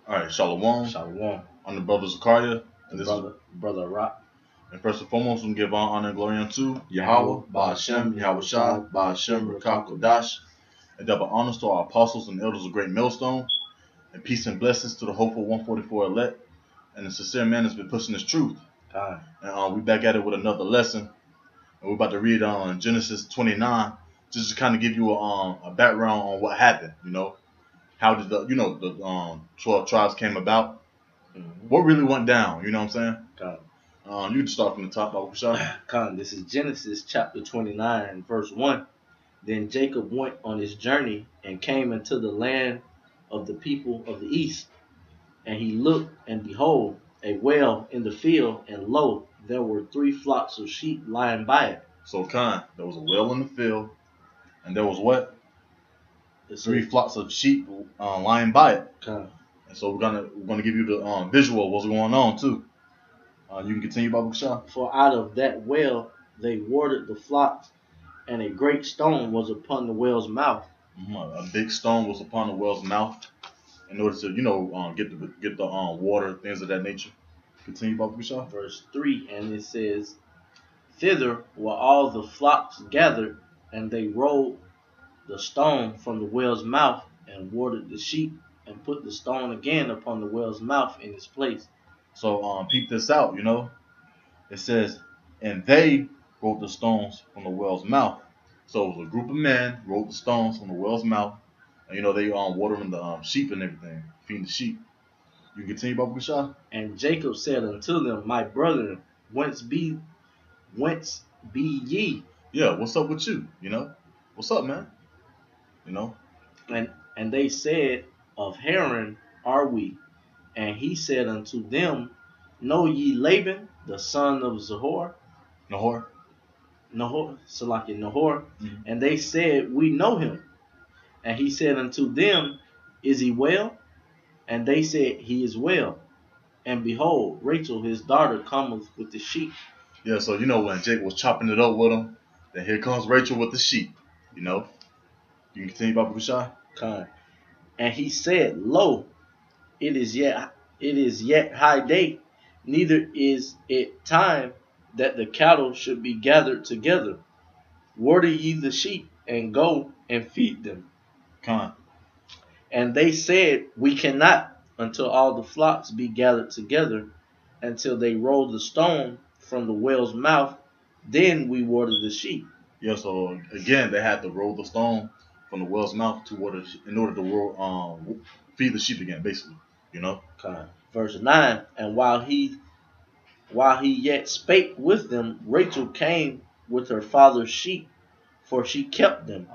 All right, Shalom. Shalom. I'm the brother Zakaria, and this is. Brother Rock. And first and foremost, we give honor and glory unto Yahweh, Yahweh, Ba'ashem, Yahweh Shah, Ba'ashem, Rakak Kodash, and double honors to our apostles and elders of Great Millstone, and peace and blessings to the hopeful 144 elect, and the sincere man that's been pushing this truth. And we back at it with another lesson, and we're about to read on Genesis 29, just to kind of give you a background on what happened. You know, how did the 12 tribes came about? What really went down? You know what I'm saying? You can start from the top, Abu Shah. This is Genesis chapter 29, verse 1. Then Jacob went on his journey and came into the land of the people of the east. And he looked, and behold, a well in the field, and lo, there were 3 flocks of sheep lying by it. So, there was a well in the field, and there was what? 3 flocks of sheep lying by it. And so we're gonna give you the visual of what's going on too. You can continue, Babu Shah. For out of that well they watered the flocks, and a great stone was upon the well's mouth. A big stone was upon the well's mouth, in order to get the water, things of that nature. Continue, Babu Shah. Verse 3, and it says, thither were all the flocks gathered, and they rolled the stone from the well's mouth, and watered the sheep, and put the stone again upon the well's mouth in its place. So peep this out, It says, and they rolled the stones from the well's mouth. So it was a group of men rolled the stones from the well's mouth, and they watering the sheep and everything, feeding the sheep. You can continue, Babu Shah. And Jacob said unto them, my brethren, whence be ye? Yeah, what's up with you? What's up, man? And they said, of Haran are we. And he said unto them, know ye Laban, the son of Nahor? And they said, we know him. And he said unto them, is he well? And they said, he is well. And behold, Rachel his daughter cometh with the sheep. Yeah, so when Jake was chopping it up with him, then here comes Rachel with the sheep. You can continue, Babu Shah. And he said, lo, it is yet high day, neither is it time that the cattle should be gathered together. Water ye the sheep, and go and feed them. And they said, we cannot, until all the flocks be gathered together, until they roll the stone from the well's mouth, then we water the sheep. Yeah, so again, they had to roll the stone from the well's mouth to water in order to feed the sheep again, basically. Verse 9, and while he yet spake with them, Rachel came with her father's sheep, for she kept them.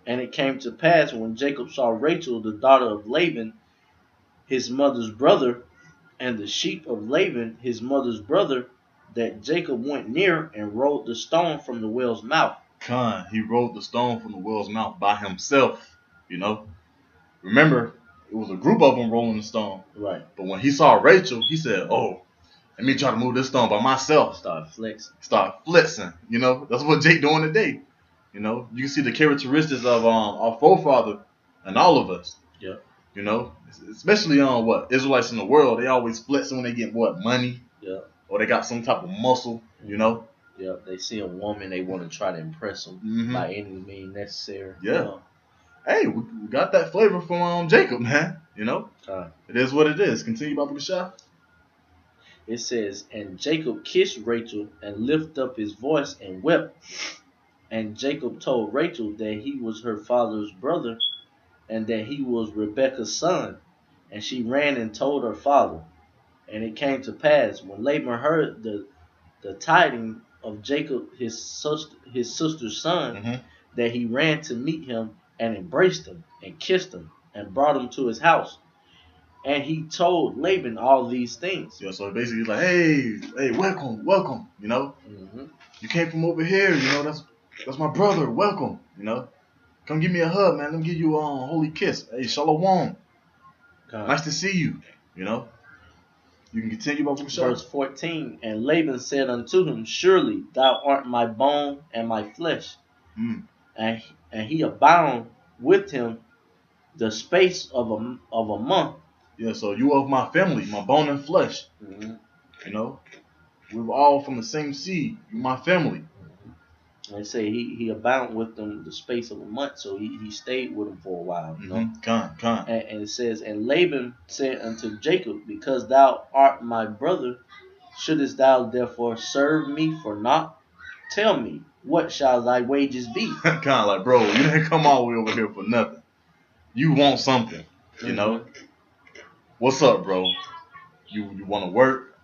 And it came to pass, when Jacob saw Rachel, the daughter of Laban, his mother's brother, and the sheep of Laban, his mother's brother, that Jacob went near and rolled the stone from the well's mouth. He rolled the stone from the well's mouth by himself. Remember, it was a group of them rolling the stone. Right. But when he saw Rachel, he said, oh, let me try to move this stone by myself. Start flexing. That's what Jake doing today. You can see the characteristics of our forefather and all of us. Yeah. Especially on Israelites in the world, they always flexing when they get money. Yeah. Or they got some type of muscle. Yeah. They see a woman, they want to try to impress them by any means necessary. Yeah. Hey, we got that flavor from Jacob, man. It is what it is. Continue, Babu Shah. It says, and Jacob kissed Rachel and lifted up his voice and wept. And Jacob told Rachel that he was her father's brother, and that he was Rebekah's son. And she ran and told her father. And it came to pass, when Laban heard the tidings of Jacob his sister's son, that he ran to meet him and embraced him and kissed him and brought him to his house. And he told Laban all these things. Yeah, so basically he's like, hey, welcome. You came from over here. That's my brother. Welcome. Come give me a hug, man. Let me give you a holy kiss. Hey, shalom. Nice to see you. You can continue, Babu Shah. Verse 14, and Laban said unto him, surely thou art my bone and my flesh. And he abound with him the space of a month. Yeah, so you of my family, my bone and flesh. Mm-hmm. You know, we were all from the same seed. You my family. They say he abound with them the space of a month, so he stayed with them for a while, you know. Con. And it says, and Laban said unto Jacob, because thou art my brother, shouldest thou therefore serve me for naught? Tell me, what shall thy wages be? Kind of like, bro, you didn't come all the way over here for nothing. You want something, you know? What's up, bro? You want to work?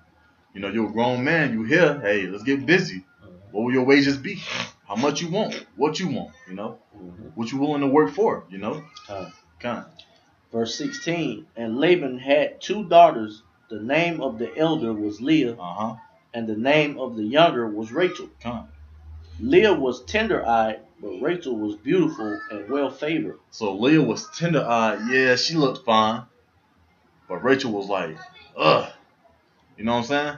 You know, you're a grown man. You here? Hey, let's get busy. What will your wages be? How much you want? What you want? You know? What you willing to work for? You know? Kind. Verse 16, and Laban had 2 daughters. The name of the elder was Leah, and the name of the younger was Rachel. Leah was tender-eyed, but Rachel was beautiful and well-favored. So Leah was tender-eyed. Yeah, she looked fine. But Rachel was like, ugh. You know what I'm saying?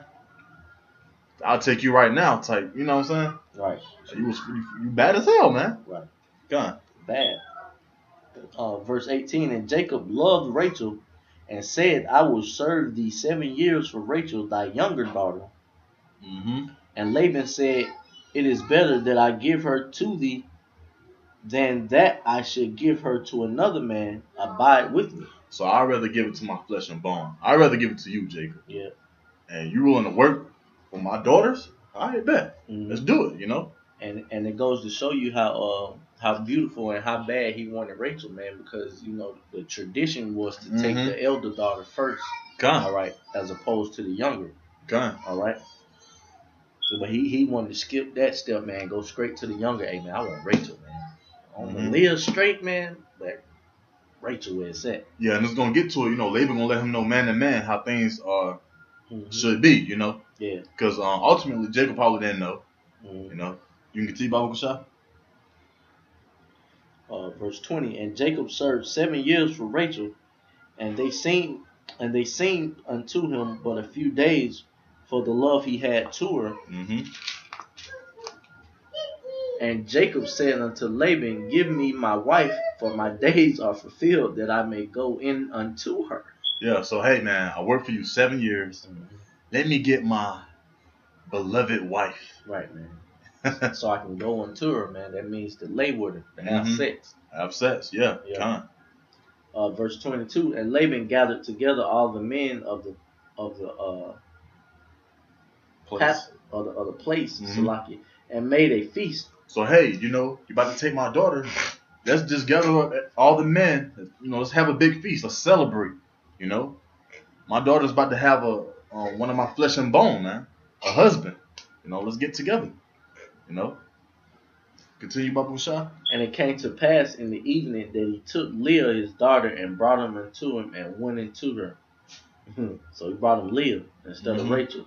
I'll take you right now type. You know what I'm saying? Right. You bad as hell, man. Right. God. Bad. Verse 18, and Jacob loved Rachel and said, I will serve thee 7 years for Rachel, thy younger daughter. And Laban said, it is better that I give her to thee than that I should give her to another man. Abide with me. So I'd rather give it to my flesh and bone. I'd rather give it to you, Jacob. Yeah. And you willing to work for my daughters? I bet. Let's do it, you know? And it goes to show you how beautiful and how bad he wanted Rachel, man, because you know the tradition was to take the elder daughter first, all right, as opposed to the younger, all right. So, but he wanted to skip that step, man, go straight to the younger. Hey, man, I want Rachel, man. I want Leah straight, man, but Rachel where it's at. Yeah, and it's gonna get to it. You know, Laban gonna let him know man to man how things are should be. You know. Yeah. Because ultimately Jacob probably didn't know. You know. You can continue, Bible Shah. Verse 20, and Jacob served 7 years for Rachel, and they seemed unto him but a few days for the love he had to her. And Jacob said unto Laban, give me my wife, for my days are fulfilled, that I may go in unto her. Yeah, so hey man, I worked for you 7 years. Let me get my beloved wife. Right, man. So I can go unto her, man. That means to lay with her, to have sex. Have sex, yeah. Verse 22, and Laban gathered together all the men of the place, Salaki, and made a feast. So hey, you know, you about to take my daughter. Let's just gather up all the men. You know, let's have a big feast. Let's celebrate. You know, my daughter's about to have one of my flesh and bone, man, a husband. You know, let's get together. You know. Continue, Babu Shah. And it came to pass in the evening that he took Leah his daughter and brought him unto him and went into her. So he brought him Leah instead of Rachel.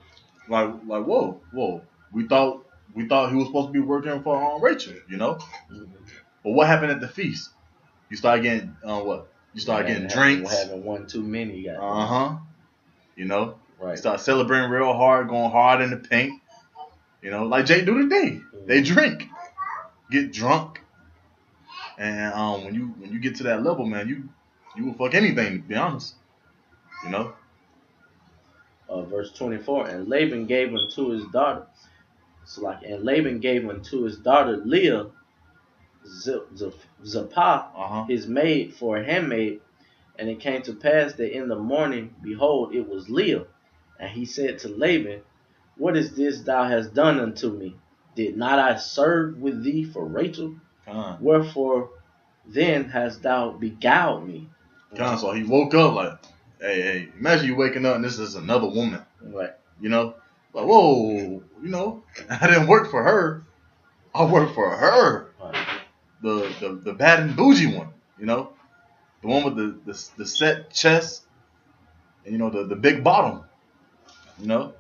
Like whoa. We thought he was supposed to be working for Rachel, you know. But what happened at the feast? You started getting what? You started getting drinks. Having one too many. You know. Right. You start celebrating real hard, going hard in the paint. You know, like Jay do today. They drink, get drunk, and when you get to that level, man, you will fuck anything, to be honest. You know. Verse 24, and Laban gave unto his daughter. And Laban gave unto his daughter Leah Zilpah, his maid, for a handmaid. And it came to pass that in the morning, behold, it was Leah. And he said to Laban, what is this thou hast done unto me? Did not I serve with thee for Rachel? Wherefore then hast thou beguiled me? So he woke up like, hey, imagine you waking up and this is another woman. Right. You know? Like, whoa, you know, I didn't work for her. I worked for her. Right. The bad and bougie one, you know? The one with the set chest and, you know, the big bottom. You know?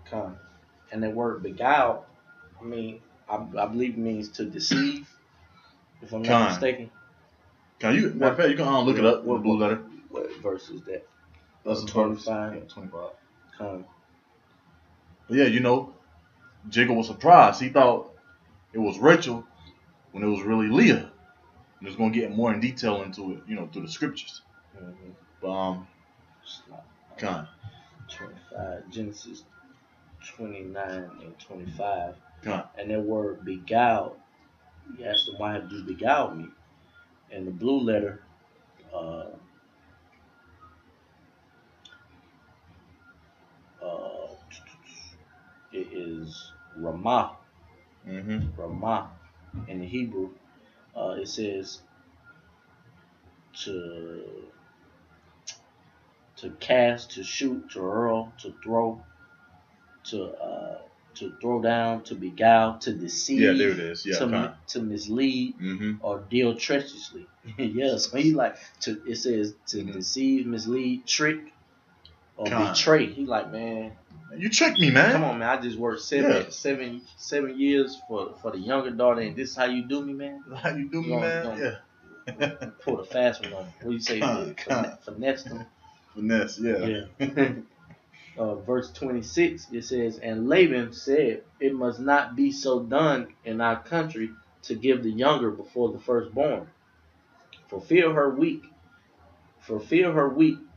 And that word beguile, I mean, I believe it means to deceive, if I'm not mistaken. You can look it up with the blue letter. What verse is that? That's 25. Yeah, 25. But yeah, you know, Jacob was surprised. He thought it was Rachel when it was really Leah. And he's going to get more in detail into it, you know, through the scriptures. But Con. 25. Genesis 29 and 25. Con. And that word beguiled, he asked him, why have you beguiled me? And the blue letter, uh, uh, it is Ramah. Mm-hmm. Ramah in the Hebrew. It says to cast, to shoot, to hurl, to throw, to throw down, to beguile, to Yeah, there it deceive, is. Yeah, con. to mislead, Mm-hmm. or deal treacherously. Yeah, so he like to. It says to Mm-hmm. deceive, mislead, trick, or Con. betray. He like, man, You tricked me, man. come on, man. I just worked Yeah. 7 years for the younger daughter, and this is how you do me, man. How you do You me, man? gonna Yeah. pull the fast one on. What do you say? Con. Finesse them. Finesse, yeah. Yeah. Verse 26, it says, and Laban said, it must not be so done in our country to give the younger before the firstborn. Fulfill her week,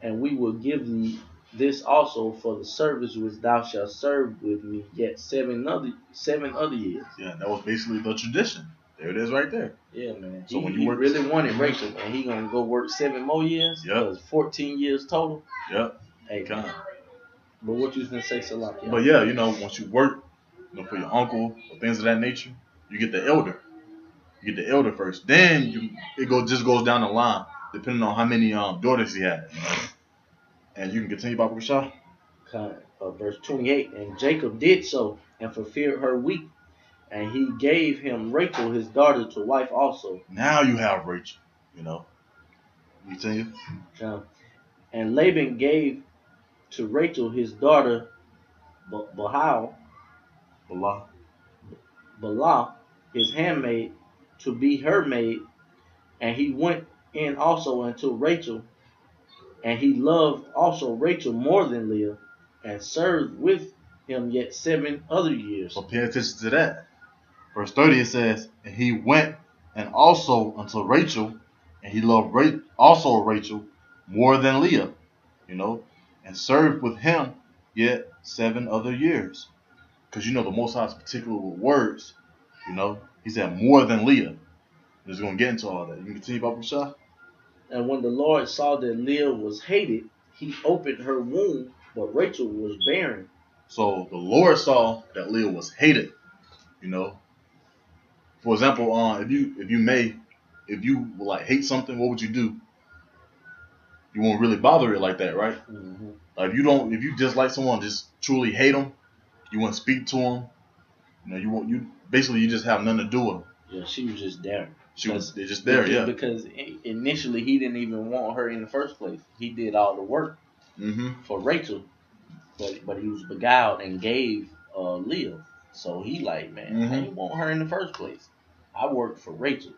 and we will give thee this also for the service which thou shalt serve with me yet 7 other years. Yeah, that was basically the tradition. There it is right there. Yeah, man. So when you he work, really wanted Rachel, and he gonna go work 7 more years. Yep. Because 14 years total. Yep. Hey, Con. but what you was gonna say, Salak? But yeah, once you work, for your uncle or things of that nature, you get the elder. You get the elder first. Then it just goes down the line, depending on how many daughters he had. And you can continue, Baba Rashad. Verse 28, and Jacob did so and fulfilled her week, and he gave him Rachel his daughter to wife also. Now you have Rachel. You continue. And Laban gave to Rachel his daughter Bala, his handmaid, to be her maid, and he went in also unto Rachel, and he loved also Rachel more than Leah, and served with him yet 7 other years. So pay attention to that. Verse 30 it says, and he went and also unto Rachel, and he loved also Rachel more than Leah, and served with him yet 7 other years. Because the Most High is particular with words. He said more than Leah. I'm just going to get into all that. You can continue, Baba Shah. And when the Lord saw that Leah was hated, he opened her womb, but Rachel was barren. So the Lord saw that Leah was hated. For example, if you like hate something, what would you do? You won't really bother it like that, right? Mm-hmm. Like if you dislike someone, just truly hate them, you wouldn't speak to them. You basically you just have nothing to do with them. Yeah, she was just there. They're just there, yeah. Because initially he didn't even want her in the first place. He did all the work for Rachel, but he was beguiled and gave Leah. So he like, man, I didn't want her in the first place. I worked for Rachel.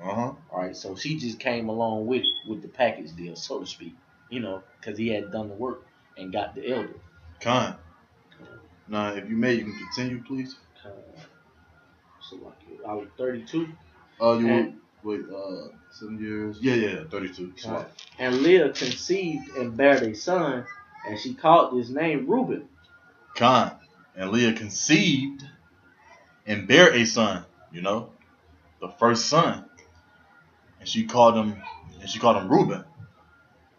All right, so she just came along with the package deal, so to speak. Because he had done the work and got the elder. Con. Now, if you may, you can continue, please. So like, I was 32. Wait, 7 years. Yeah, 32. And Leah conceived and bare a son, and she called his name Reuben. Con. And Leah conceived and bare a son. The first son, and she called him Reuben.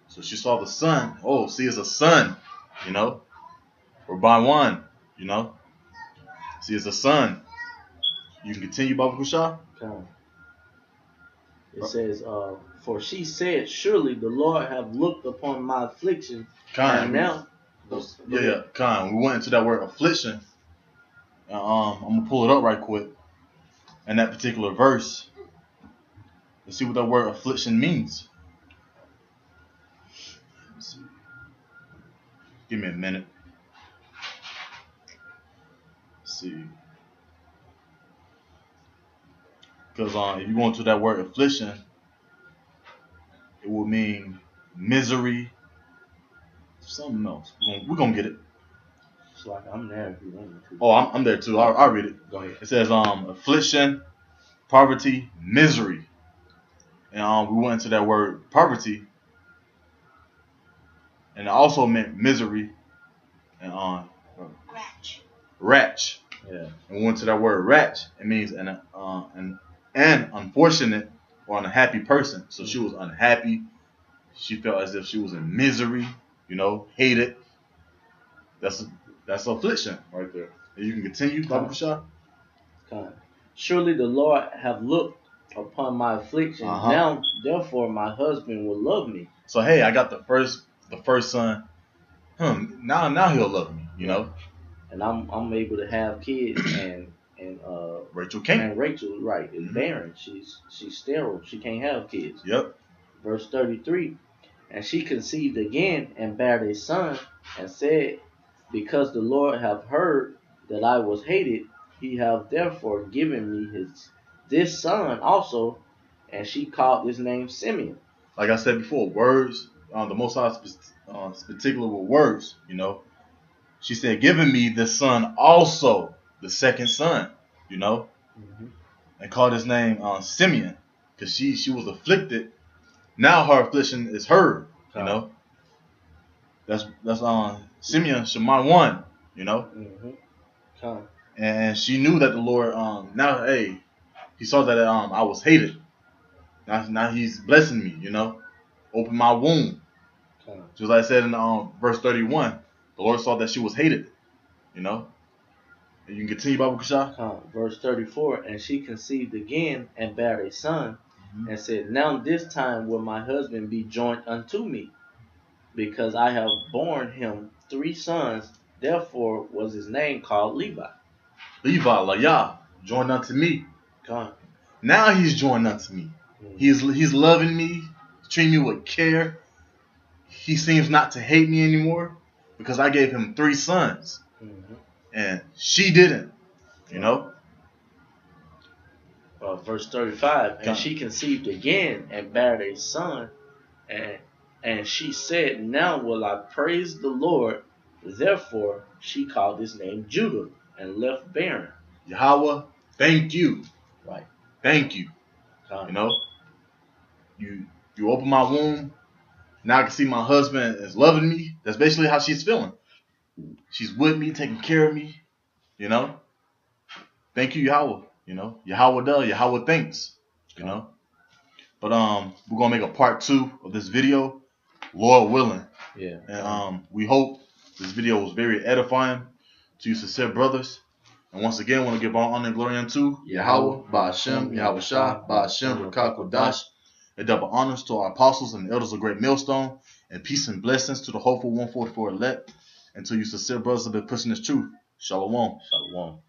So she saw the son. Oh, see, it's a son. Or by one. See, it's a son. You can continue, Baba Kusha. It says, for she said, surely the Lord have looked upon my affliction. And now, Con. We went into that word affliction. I'm gonna pull it up right quick. In that particular verse, let's see what that word affliction means. Let's see. Give me a minute. Let's see. Because if you go into that word affliction, it will mean misery, something else. We're gonna get it. It's like I'm there if you want me to. Oh, I'm there too. I'll read it. Go ahead. It says affliction, poverty, misery. And we went into that word poverty. and it also meant misery and ratch. Yeah. And we went to that word ratch. It means an unfortunate or unhappy person. So she was unhappy. She felt as if she was in misery, hated. That's affliction right there. And you can continue, Baba Kushah. Surely the Lord have looked upon my affliction. Now, therefore, my husband will love me. So hey, I got the first son. Now he'll love me, you know. And I'm able to have kids, and Rachel can't. And Rachel, right, is barren. She's sterile. She can't have kids. Yep. Verse 33. And she conceived again and bare a son, and said, because the Lord have heard that I was hated, he have therefore given me this son also, and she called his name Simeon. Like I said before, words, the Most High is particular with words, you know. She said, giving me this son also, the second son, you know, and called his name Simeon, because she was afflicted. Now her affliction is heard, you know. That's Simeon Shemai 1, you know. And she knew that the Lord now, hey, he saw that I was hated. Now he's blessing me, you know. Open my womb. Just like I said in verse 31, the Lord saw that she was hated, you know. And you can continue, Baba Kushah. Verse 34, and she conceived again and bare a son, and said, now this time will my husband be joined unto me, because I have borne him 3 sons. Therefore was his name called Levi. Levi, Layah, joined unto me. Now he's joined unto me. He's loving me, treating me with care. He seems not to hate me anymore because I gave him 3 sons. And she didn't, you know. Verse 35, and she conceived again and bare a son, and she said, now will I praise the Lord. Therefore she called his name Judah and left barren. Yahweh, thank you. Right. Thank you. You know, you open my womb. Now I can see my husband is loving me. That's basically how she's feeling. She's with me, taking care of me, you know. Thank you, Yahweh. You know, Yahweh does, Yahweh thinks, you know. But we're gonna make a part 2 of this video, Lord willing. Yeah. And we hope this video was very edifying to you sincere brothers. And once again, I want to give all honor and glory unto Yahweh, Ba'ashem, Yahweh Shah, Ba'ashem, Rakak Kodash, and double honors to our apostles and elders of Great Millstone, and peace and blessings to the hopeful 144 elect, and to you sincere brothers that have been pushing this truth. Shalom. Shalom.